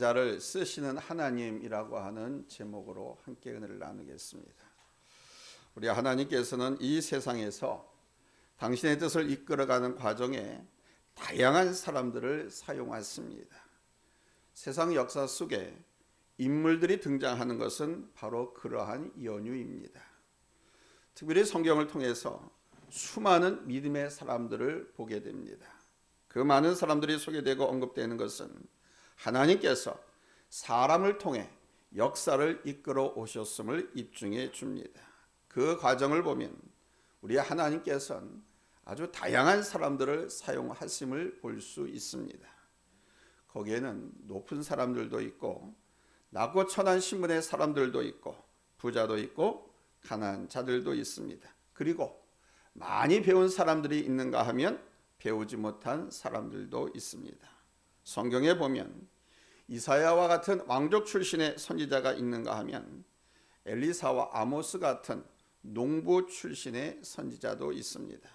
자를 쓰시는 하나님이라고 하는 제목으로 함께 은혜를 나누겠습니다. 우리 하나님께서는 이 세상에서 당신의 뜻을 이끌어가는 과정에 다양한 사람들을 사용하십니다. 세상 역사 속에 인물들이 등장하는 것은 바로 그러한 연유입니다. 특별히 성경을 통해서 수많은 믿음의 사람들을 보게 됩니다. 그 많은 사람들이 소개되고 언급되는 것은 하나님께서 사람을 통해 역사를 이끌어 오셨음을 입증해 줍니다. 그 과정을 보면 우리 하나님께서는 아주 다양한 사람들을 사용하심을 볼 수 있습니다. 거기에는 높은 사람들도 있고 낮고 천한 신분의 사람들도 있고 부자도 있고 가난한 자들도 있습니다. 그리고 많이 배운 사람들이 있는가 하면 배우지 못한 사람들도 있습니다. 성경에 보면 이사야와 같은 왕족 출신의 선지자가 있는가 하면 엘리사와 아모스 같은 농부 출신의 선지자도 있습니다.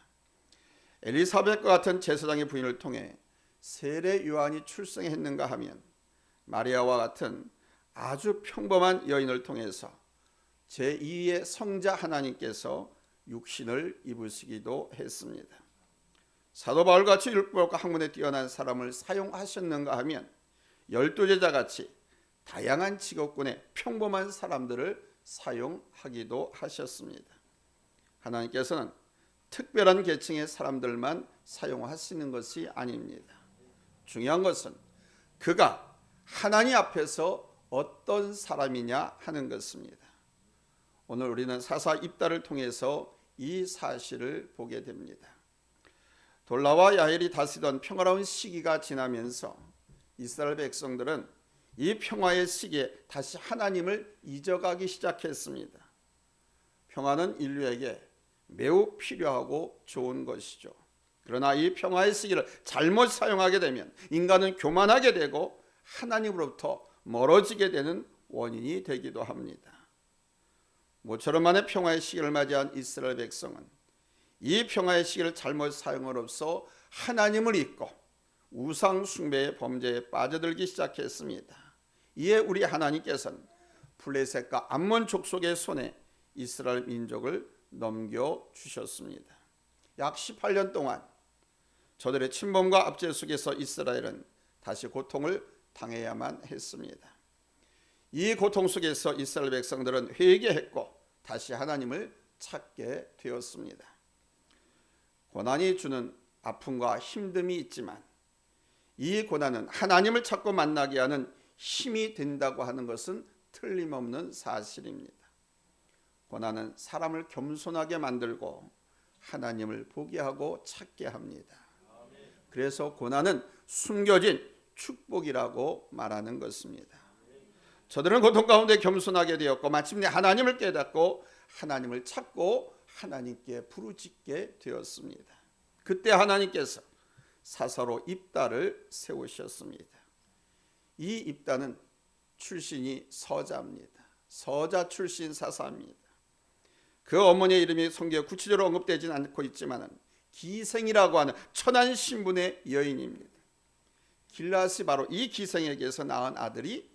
엘리사벳과 같은 제사장의 부인을 통해 세례 요한이 출생했는가 하면 마리아와 같은 아주 평범한 여인을 통해서 제2의 성자 하나님께서 육신을 입으시기도 했습니다. 사도 바울같이 율법과 학문에 뛰어난 사람을 사용하셨는가 하면 12제자같이 다양한 직업군의 평범한 사람들을 사용하기도 하셨습니다. 하나님께서는 특별한 계층의 사람들만 사용하시는 것이 아닙니다. 중요한 것은 그가 하나님 앞에서 어떤 사람이냐 하는 것입니다. 오늘 우리는 사사 입다를 통해서 이 사실을 보게 됩니다. 돌라와 야엘이 다스리던 평화로운 시기가 지나면서 이스라엘 백성들은 이 평화의 시기에 다시 하나님을 잊어가기 시작했습니다. 평화는 인류에게 매우 필요하고 좋은 것이죠. 그러나 이 평화의 시기를 잘못 사용하게 되면 인간은 교만하게 되고 하나님으로부터 멀어지게 되는 원인이 되기도 합니다. 모처럼 만의 평화의 시기를 맞이한 이스라엘 백성은 이 평화의 시기를 잘못 사용으로써 하나님을 잊고 우상 숭배의 범죄에 빠져들기 시작했습니다. 이에 우리 하나님께서는 블레셋과 암몬 족속의 손에 이스라엘 민족을 넘겨주셨습니다. 약 18년 동안 저들의 침범과 압제 속에서 이스라엘은 다시 고통을 당해야만 했습니다. 이 고통 속에서 이스라엘 백성들은 회개했고 다시 하나님을 찾게 되었습니다. 고난이 주는 아픔과 힘듦이 있지만 이 고난은 하나님을 찾고 만나게 하는 힘이 된다고 하는 것은 틀림없는 사실입니다. 고난은 사람을 겸손하게 만들고 하나님을 보게 하고 찾게 합니다. 그래서 고난은 숨겨진 축복이라고 말하는 것입니다. 저들은 고통 가운데 겸손하게 되었고 마침내 하나님을 깨닫고 하나님을 찾고 하나님께 부르짖게 되었습니다. 그때 하나님께서 사사로 입다를 세우셨습니다. 이 입다는 출신이 서자입니다. 서자 출신 사사입니다. 그 어머니의 이름이 성경에 구체적으로 언급되지는 않고 있지만 기생이라고 하는 천한 신분의 여인입니다. 길앗이 바로 이 기생에게서 낳은 아들이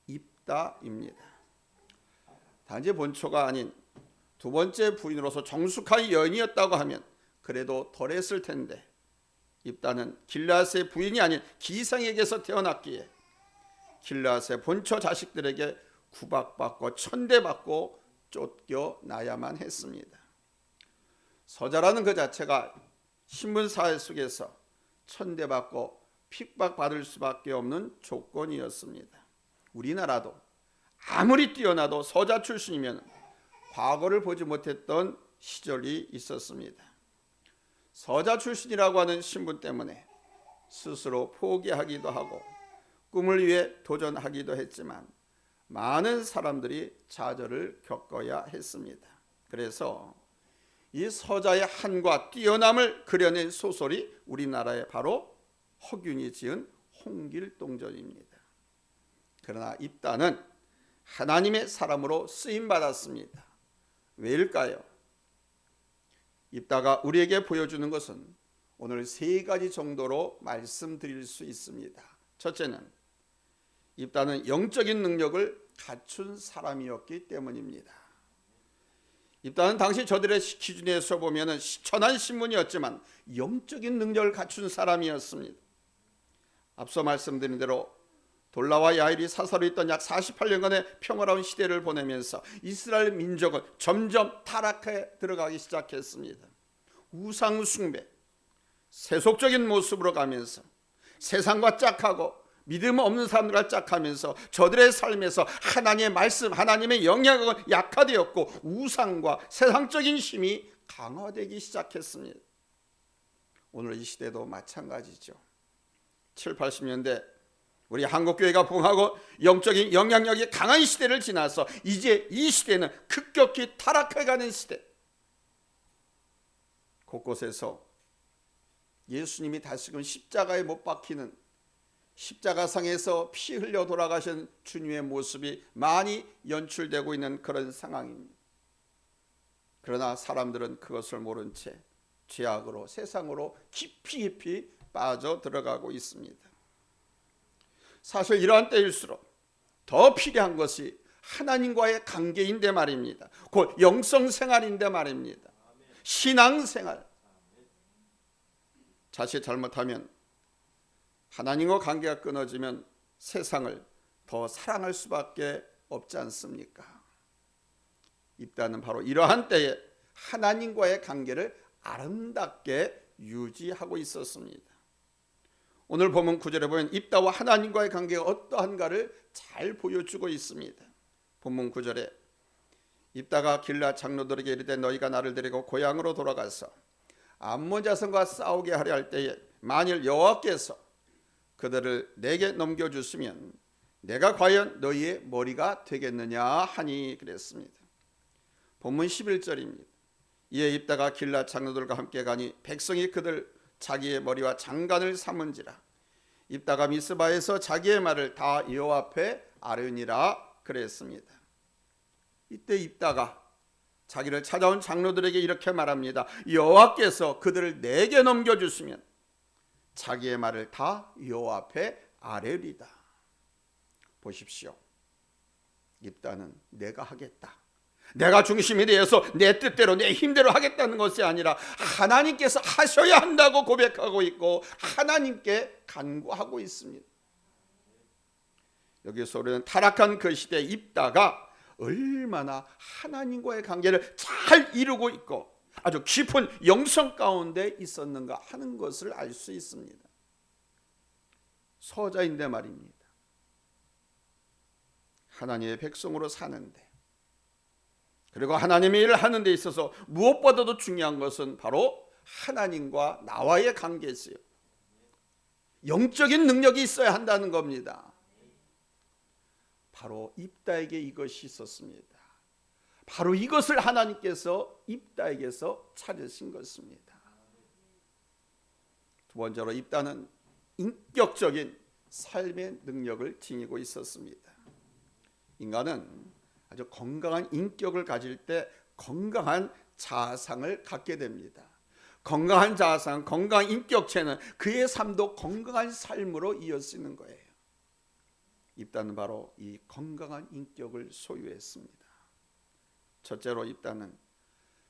입다입니다. 단지 본초가 아닌 두 번째 부인으로서 정숙한 여인이었다고 하면 그래도 덜했을 텐데 입다는 길앗의 부인이 아닌 기생에게서 태어났기에 길앗의 본처 자식들에게 구박받고 천대받고 쫓겨나야만 했습니다. 서자라는 그 자체가 신분사회 속에서 천대받고 핍박받을 수밖에 없는 조건이었습니다. 우리나라도 아무리 뛰어나도 서자 출신이면 과거를 보지 못했던 시절이 있었습니다. 서자 출신이라고 하는 신분 때문에 스스로 포기하기도 하고 꿈을 위해 도전하기도 했지만 많은 사람들이 좌절을 겪어야 했습니다. 그래서 이 서자의 한과 뛰어남을 그려낸 소설이 우리나라에 바로 허균이 지은 홍길동전입니다. 그러나 입다는 하나님의 사람으로 쓰임받았습니다. 왜일까요? 입다가 우리에게 보여주는 것은 오늘 세 가지 정도로 말씀드릴 수 있습니다. 첫째는 입다는 영적인 능력을 갖춘 사람이었기 때문입니다. 입다는 당시 저들의 기준에서 보면 천한 신분이었지만 영적인 능력을 갖춘 사람이었습니다. 앞서 말씀드린 대로 돌라와 야일이 사사로 있던 약 48년간의 평화로운 시대를 보내면서 이스라엘 민족은 점점 타락해 들어가기 시작했습니다. 우상 숭배, 세속적인 모습으로 가면서 세상과 짝하고 믿음 없는 사람들과 짝하면서 저들의 삶에서 하나님의 말씀, 하나님의 영향은 약화되었고 우상과 세상적인 힘이 강화되기 시작했습니다. 오늘 이 시대도 마찬가지죠. 7, 80년대 우리 한국교회가 부흥하고 영적인 영향력이 강한 시대를 지나서 이제 이 시대는 급격히 타락해가는 시대. 곳곳에서 예수님이 다시금 십자가에 못 박히는 십자가상에서 피 흘려 돌아가신 주님의 모습이 많이 연출되고 있는 그런 상황입니다. 그러나 사람들은 그것을 모른 채 죄악으로 세상으로 깊이 빠져 들어가고 있습니다. 사실 이러한 때일수록 더 필요한 것이 하나님과의 관계인데 말입니다. 곧 영성생활인데 말입니다. 신앙생활. 자칫 잘못하면 하나님과 관계가 끊어지면 세상을 더 사랑할 수밖에 없지 않습니까? 입다는 바로 이러한 때에 하나님과의 관계를 아름답게 유지하고 있었습니다. 오늘 본문 9절에 보면 입다와 하나님과의 관계가 어떠한가를 잘 보여주고 있습니다. 본문 9절에 입다가 길앗 장로들에게 이르되 너희가 나를 데리고 고향으로 돌아가서 암몬 자손과 싸우게 하려 할 때에 만일 여호와께서 그들을 내게 넘겨주시면 내가 과연 너희의 머리가 되겠느냐 하니 그랬습니다. 본문 11절입니다. 이에 입다가 길앗 장로들과 함께 가니 백성이 그들 자기의 머리와 장관을 삼은지라 입다가 미스바에서 자기의 말을 다 여호와 앞에 아뢰니라 그랬습니다. 이때 입다가 자기를 찾아온 장로들에게 이렇게 말합니다. 여호와께서 그들을 내게 넘겨주시면 자기의 말을 다 여호와 앞에 아뢰리다. 보십시오. 입다는 내가 하겠다, 내가 중심이 되어서 내 뜻대로 내 힘대로 하겠다는 것이 아니라 하나님께서 하셔야 한다고 고백하고 있고 하나님께 간구하고 있습니다. 여기서 우리는 타락한 그 시대에 입다가 얼마나 하나님과의 관계를 잘 이루고 있고 아주 깊은 영성 가운데 있었는가 하는 것을 알 수 있습니다. 서자인데 말입니다. 하나님의 백성으로 사는데 그리고 하나님의 일을 하는 데 있어서 무엇보다도 중요한 것은 바로 하나님과 나와의 관계지요. 영적인 능력이 있어야 한다는 겁니다. 바로 입다에게 이것이 있었습니다. 바로 이것을 하나님께서 입다에게서 찾으신 것입니다. 두 번째로 입다는 인격적인 삶의 능력을 지니고 있었습니다. 인간은 아주 건강한 인격을 가질 때 건강한 자아상을 갖게 됩니다. 건강한 자아상, 건강한 인격체는 그의 삶도 건강한 삶으로 이어지는 거예요. 입다는 바로 이 건강한 인격을 소유했습니다. 첫째로 입다는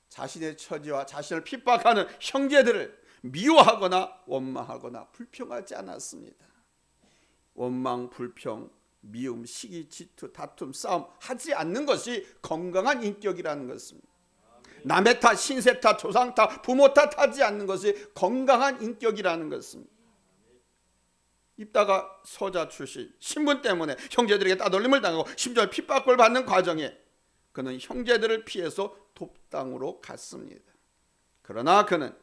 자신의 처지와 자신을 핍박하는 형제들을 미워하거나 원망하거나 불평하지 않았습니다. 원망, 불평, 미움, 시기, 질투, 다툼, 싸움 하지 않는 것이 건강한 인격이라는 것입니다. 남의 탓, 신세 탓, 조상 탓, 부모 탓하지 않는 것이 건강한 인격이라는 것입니다. 입다가 서자 출신, 신분 때문에 형제들에게 따돌림을 당하고 심지어 핍박을 받는 과정에 그는 형제들을 피해서 돕당으로 갔습니다. 그러나 그는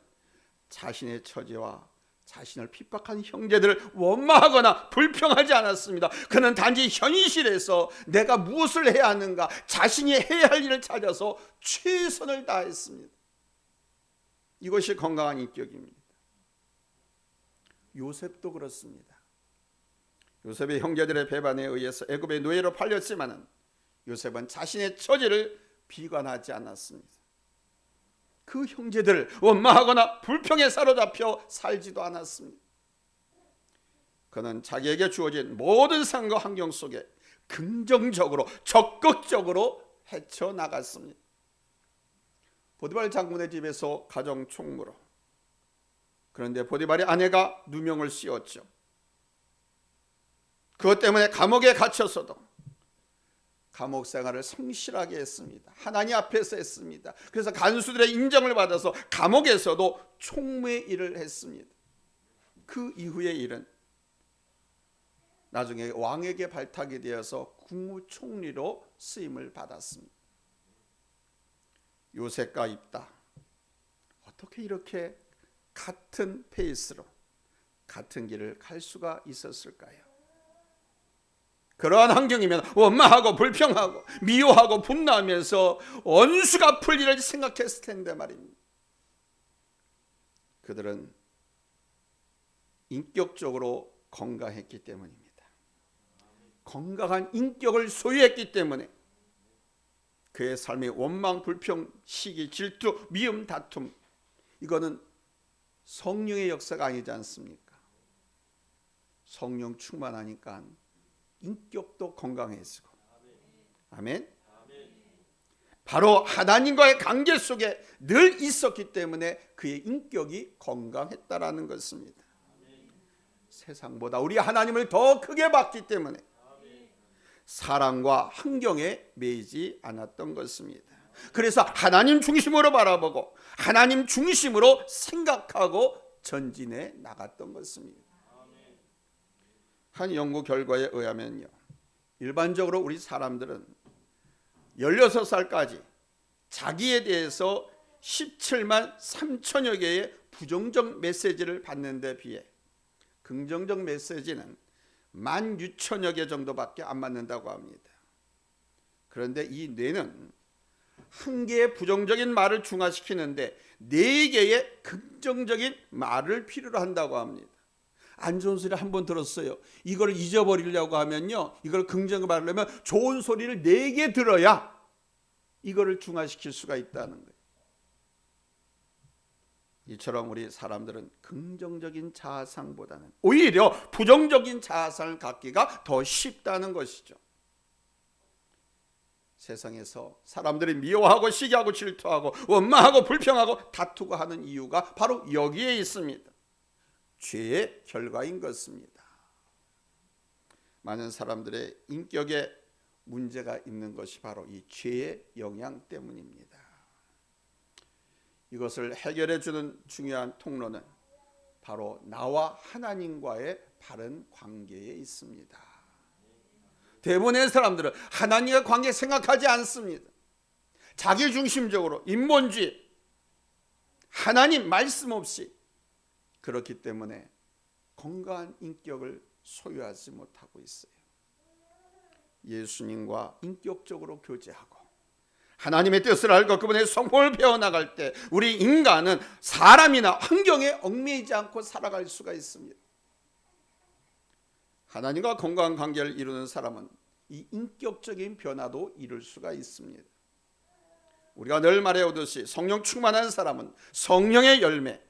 자신의 처지와 자신을 핍박한 형제들을 원망하거나 불평하지 않았습니다. 그는 단지 현실에서 내가 무엇을 해야 하는가, 자신이 해야 할 일을 찾아서 최선을 다했습니다. 이것이 건강한 인격입니다. 요셉도 그렇습니다. 요셉의 형제들의 배반에 의해서 애굽의 노예로 팔렸지만은 요셉은 자신의 처지를 비관하지 않았습니다. 그 형제들을 원망하거나 불평에 사로잡혀 살지도 않았습니다. 그는 자기에게 주어진 모든 상황과 환경 속에 긍정적으로 적극적으로 헤쳐나갔습니다. 보디발 장군의 집에서 가정 총무로. 그런데 보디발의 아내가 누명을 씌웠죠. 그것 때문에 감옥에 갇혀서도 감옥 생활을 성실하게 했습니다. 하나님 앞에서 했습니다. 그래서 간수들의 인정을 받아서 감옥에서도 총무의 일을 했습니다. 그 이후의 일은 나중에 왕에게 발탁이 되어서 국무총리로 쓰임을 받았습니다. 요셉과 입다, 어떻게 이렇게 같은 페이스로 같은 길을 갈 수가 있었을까요? 그러한 환경이면 원망하고 불평하고 미워하고 분노하면서 원수가 풀 일을 생각했을 텐데 말입니다. 그들은 인격적으로 건강했기 때문입니다. 건강한 인격을 소유했기 때문에 그의 삶의 원망, 불평, 시기, 질투, 미움, 다툼, 이거는 성령의 역사가 아니지 않습니까? 성령 충만하니까 인격도 건강해지고. 아멘. 바로 하나님과의 관계 속에 늘 있었기 때문에 그의 인격이 건강했다라는 것입니다. 세상보다 우리 하나님을 더 크게 봤기 때문에 사랑과 환경에 매이지 않았던 것입니다. 그래서 하나님 중심으로 바라보고 하나님 중심으로 생각하고 전진해 나갔던 것입니다. 한 연구 결과에 의하면요, 일반적으로 우리 사람들은 16살까지 자기에 대해서 17만 3천여 개의 부정적 메시지를 받는 데 비해 긍정적 메시지는 16,000여 개 정도밖에 안 맞는다고 합니다. 그런데 이 뇌는 한 개의 부정적인 말을 중화시키는데 4개의 긍정적인 말을 필요로 한다고 합니다. 안 좋은 소리 한 번 들었어요. 이걸 잊어버리려고 하면요, 이걸 긍정을 말하려면 좋은 소리를 4개 들어야 이거를 중화시킬 수가 있다는 거예요. 이처럼 우리 사람들은 긍정적인 자아상보다는 오히려 부정적인 자아상을 갖기가 더 쉽다는 것이죠. 세상에서 사람들이 미워하고 시기하고 질투하고 원망하고 불평하고 다투고 하는 이유가 바로 여기에 있습니다. 죄의 결과인 것입니다. 많은 사람들의 인격에 문제가 있는 것이 바로 이 죄의 영향 때문입니다. 이것을 해결해 주는 중요한 통로는 바로 나와 하나님과의 바른 관계에 있습니다. 대부분의 사람들은 하나님과 관계 생각하지 않습니다. 자기중심적으로 인본주의, 하나님 말씀 없이, 그렇기 때문에 건강한 인격을 소유하지 못하고 있어요. 예수님과 인격적으로 교제하고 하나님의 뜻을 알고 그분의 성품을 배워나갈 때 우리 인간은 사람이나 환경에 얽매이지 않고 살아갈 수가 있습니다. 하나님과 건강한 관계를 이루는 사람은 이 인격적인 변화도 이룰 수가 있습니다. 우리가 늘 말해오듯이 성령 충만한 사람은 성령의 열매,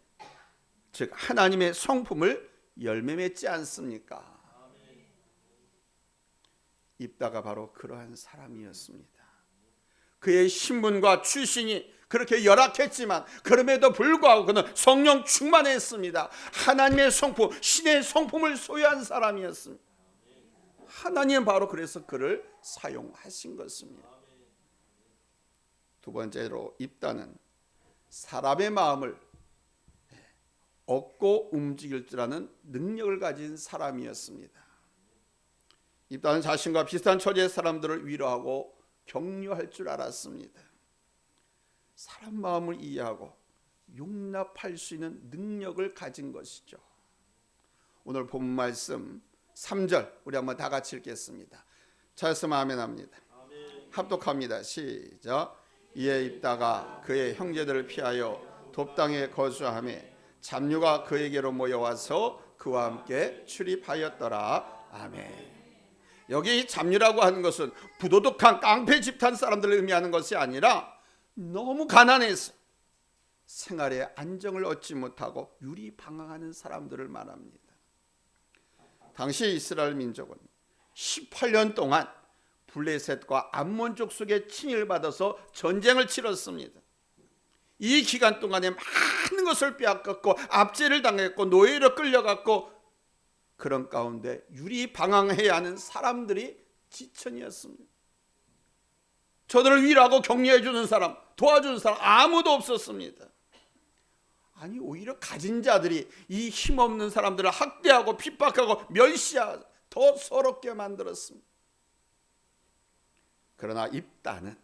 즉 하나님의 성품을 열매 맺지 않습니까? 입다가 바로 그러한 사람이었습니다. 그의 신분과 출신이 그렇게 열악했지만 그럼에도 불구하고 그는 성령 충만했습니다. 하나님의 성품, 신의 성품을 소유한 사람이었습니다. 하나님은 바로 그래서 그를 사용하신 것입니다. 두 번째로 입다는 사람의 마음을 얻고 움직일 줄 아는 능력을 가진 사람이었습니다. 입다는 자신과 비슷한 처지의 사람들을 위로하고 격려할 줄 알았습니다. 사람 마음을 이해하고 용납할 수 있는 능력을 가진 것이죠. 오늘 본 말씀 3절 우리 한번 다 같이 읽겠습니다. 찾았으면 아멘 합니다. 합독합니다. 시작. 이에 입다가 그의 형제들을 피하여 돕당에 거주하며 잡류가 그에게로 모여와서 그와 함께 출입하였더라. 아멘. 여기 잡류라고 하는 것은 부도덕한 깡패 집단 사람들을 의미하는 것이 아니라 너무 가난해서 생활에 안정을 얻지 못하고 유리방황하는 사람들을 말합니다. 당시 이스라엘 민족은 18년 동안 블레셋과 암몬 족속의 침입을 받아서 전쟁을 치렀습니다. 이 기간 동안에 많은 것을 빼앗겼고 압제를 당했고 노예로 끌려갔고 그런 가운데 유리 방황해야 하는 사람들이 지천이었습니다. 저들을 위로하고 격려해 주는 사람, 도와주는 사람 아무도 없었습니다. 아니 오히려 가진 자들이 이 힘없는 사람들을 학대하고 핍박하고 멸시하고 더 서럽게 만들었습니다. 그러나 입다는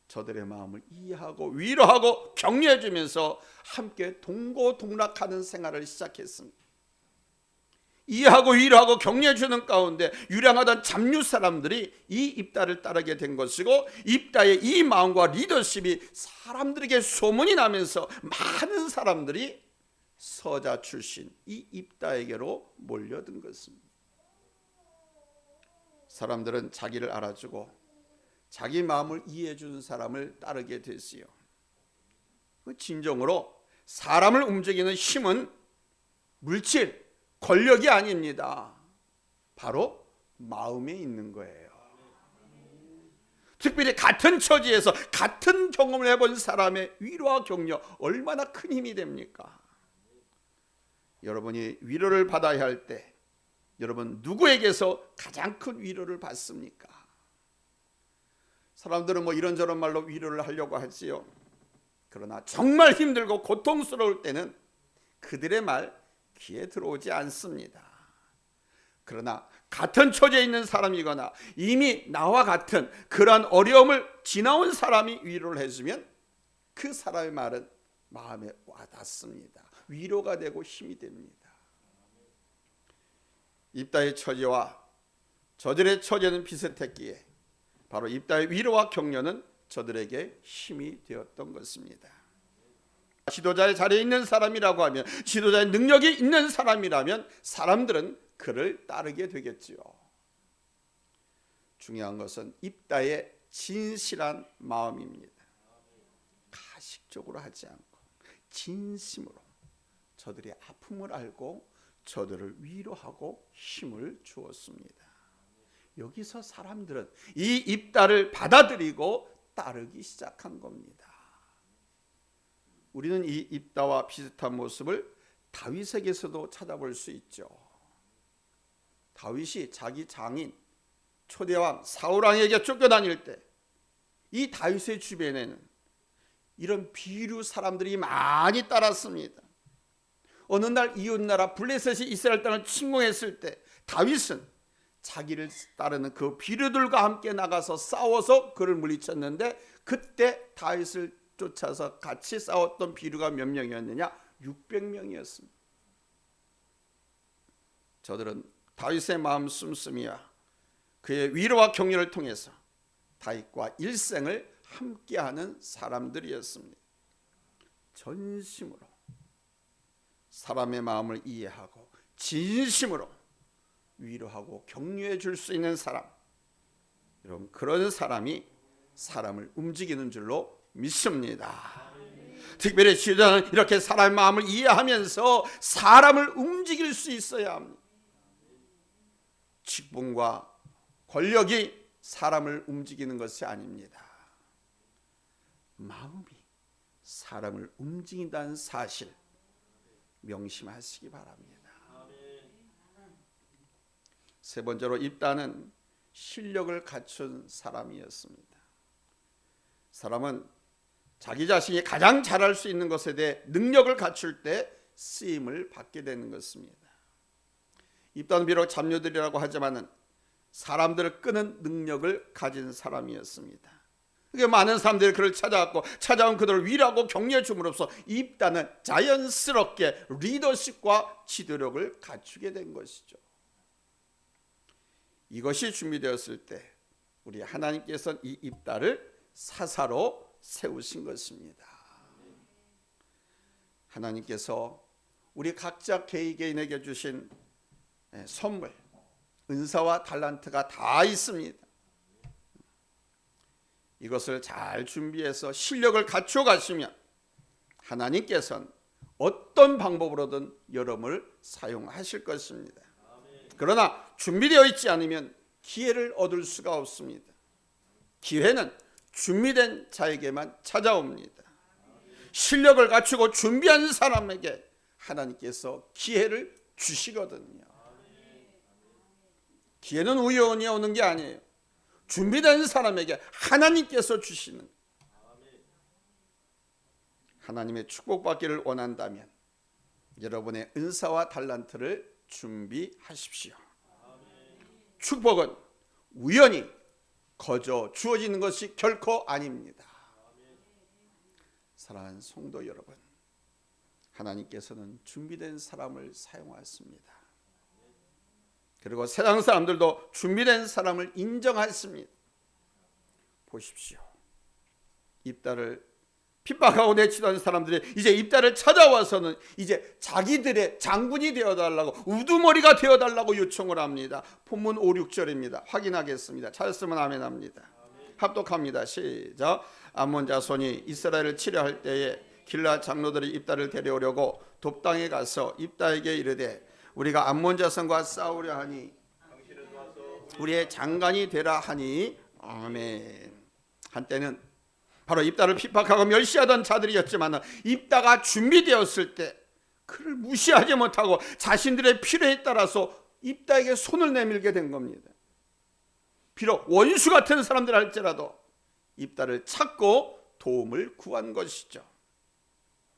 저들의 마음을 이해하고 위로하고 격려해 주면서 함께 동고동락하는 생활을 시작했습니다. 이해하고 위로하고 격려해 주는 가운데 유량하던 잡류 사람들이 이 입다를 따르게 된 것이고 입다의 이 마음과 리더십이 사람들에게 소문이 나면서 많은 사람들이 서자 출신 이 입다에게로 몰려든 것입니다. 사람들은 자기를 알아주고 자기 마음을 이해해 주는 사람을 따르게 됐어요. 진정으로 사람을 움직이는 힘은 물질, 권력이 아닙니다. 바로 마음에 있는 거예요. 특별히 같은 처지에서 같은 경험을 해본 사람의 위로와 격려 얼마나 큰 힘이 됩니까? 여러분이 위로를 받아야 할 때 여러분 누구에게서 가장 큰 위로를 받습니까? 사람들은 뭐 이런저런 말로 위로를 하려고 하지요. 그러나 정말 힘들고 고통스러울 때는 그들의 말 귀에 들어오지 않습니다. 그러나 같은 처지에 있는 사람이거나 이미 나와 같은 그러한 어려움을 지나온 사람이 위로를 해주면 그 사람의 말은 마음에 와닿습니다. 위로가 되고 힘이 됩니다. 입다의 처지와 저들의 처지는 비슷했기에 바로 입다의 위로와 격려는 저들에게 힘이 되었던 것입니다. 지도자의 자리에 있는 사람이라고 하면, 지도자의 능력이 있는 사람이라면 사람들은 그를 따르게 되겠지요. 중요한 것은 입다의 진실한 마음입니다. 가식적으로 하지 않고 진심으로 저들의 아픔을 알고 저들을 위로하고 힘을 주었습니다. 여기서 사람들은 이 입다를 받아들이고 따르기 시작한 겁니다. 우리는 이 입다와 비슷한 모습을 다윗에게서도 찾아볼 수 있죠. 다윗이 자기 장인 초대왕 사울왕에게 쫓겨다닐 때 이 다윗의 주변에는 이런 비류 사람들이 많이 따랐습니다. 어느 날 이웃나라 블레셋이 이스라엘 땅을 침공했을 때 다윗은 자기를 따르는 그 비류들과 함께 나가서 싸워서 그를 물리쳤는데, 그때 다윗을 쫓아서 같이 싸웠던 비류가 몇 명이었느냐? 600명이었습니다. 저들은 다윗의 마음 씀씀이와 그의 위로와 격려를 통해서 다윗과 일생을 함께하는 사람들이었습니다. 전심으로 사람의 마음을 이해하고 진심으로 위로하고 격려해 줄 수 있는 사람, 여러분 그런 사람이 사람을 움직이는 줄로 믿습니다. 특별히 지도자는 이렇게 사람의 마음을 이해하면서 사람을 움직일 수 있어야 합니다. 직분과 권력이 사람을 움직이는 것이 아닙니다. 마음이 사람을 움직인다는 사실 명심하시기 바랍니다. 세 번째로 입다는 실력을 갖춘 사람이었습니다. 사람은 자기 자신이 가장 잘할 수 있는 것에 대해 능력을 갖출 때 쓰임을 받게 되는 것입니다. 입다는 비록 잡녀들이라고 하지만은 사람들을 끄는 능력을 가진 사람이었습니다. 그게 많은 사람들이 그를 찾아왔고 찾아온 그들을 위로하고 격려해 줌으로써 입다는 자연스럽게 리더십과 지도력을 갖추게 된 것이죠. 이것이 준비되었을 때 우리 하나님께서는 이 입다를 사사로 세우신 것입니다. 하나님께서 우리 각자 개인에게 주신 선물, 은사와 달란트가 다 있습니다. 이것을 잘 준비해서 실력을 갖추어 가시면 하나님께서는 어떤 방법으로든 여러분을 사용하실 것입니다. 그러나 준비되어 있지 않으면 기회를 얻을 수가 없습니다. 기회는 준비된 자에게만 찾아옵니다. 실력을 갖추고 준비한 사람에게 하나님께서 기회를 주시거든요. 기회는 우연히 오는 게 아니에요. 준비된 사람에게 하나님께서 주시는, 하나님의 축복받기를 원한다면 여러분의 은사와 달란트를 준비하십시오. 축복은 우연히 거저 주어지는 것이 결코 아닙니다. 사랑하는 성도 여러분, 하나님께서는 준비된 사람을 사용하십니다. 그리고 세상 사람들도 준비된 사람을 인정했습니다. 보십시오. 입다를 핍박하고 내치던 사람들이 이제 입다를 찾아와서는 이제 자기들의 장군이 되어달라고, 우두머리가 되어달라고 요청을 합니다. 본문 5, 6절입니다. 확인하겠습니다. 찾았으면 아멘 합니다. 합독합니다. 시작. 암몬 자손이 이스라엘을 치려할 때에 길라 장로들이 입다를 데려오려고 돕당에 가서 입다에게 이르되 우리가 암몬 자손과 싸우려 하니 우리의 장관이 되라 하니 아멘. 한때는 바로 입다를 핍박하고 멸시하던 자들이었지만 입다가 준비되었을 때 그를 무시하지 못하고 자신들의 필요에 따라서 입다에게 손을 내밀게 된 겁니다. 비록 원수 같은 사람들 할지라도 입다를 찾고 도움을 구한 것이죠.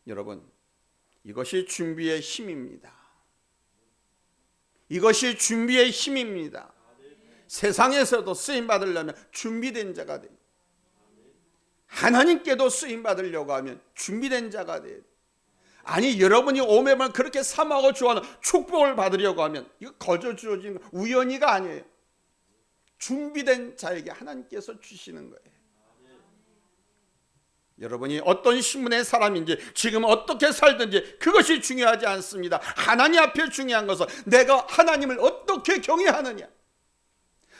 여러분, 이것이 준비의 힘입니다. 이것이 준비의 힘입니다. 세상에서도 쓰임 받으려면 준비된 자가 돼요. 하나님께도 쓰임 받으려고 하면 준비된 자가 돼요. 아니, 여러분이 오매만 그렇게 사모하고 좋아하는 축복을 받으려고 하면 이거 거저 주어진 우연히가 아니에요. 준비된 자에게 하나님께서 주시는 거예요. 여러분이 어떤 신분의 사람인지, 지금 어떻게 살든지 그것이 중요하지 않습니다. 하나님 앞에 중요한 것은 내가 하나님을 어떻게 경외하느냐,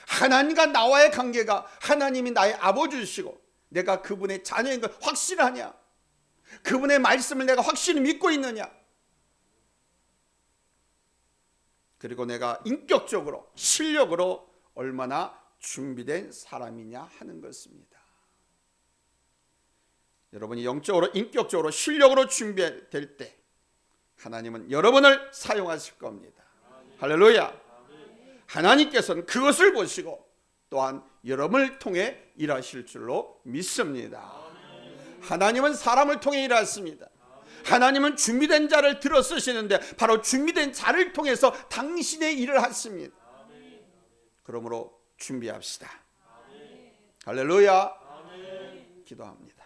하나님과 나와의 관계가 하나님이 나의 아버지시고 내가 그분의 자녀인 걸 확실하냐, 그분의 말씀을 내가 확실히 믿고 있느냐, 그리고 내가 인격적으로 실력으로 얼마나 준비된 사람이냐 하는 것입니다. 여러분이 영적으로, 인격적으로, 실력으로 준비될 때 하나님은 여러분을 사용하실 겁니다. 할렐루야. 하나님께서는 그것을 보시고 또한 여러분을 통해 일하실 줄로 믿습니다. 하나님은 사람을 통해 일하십니다. 하나님은 준비된 자를 들어 쓰시는데 바로 준비된 자를 통해서 당신의 일을 하십니다. 그러므로 준비합시다. 할렐루야. 기도합니다.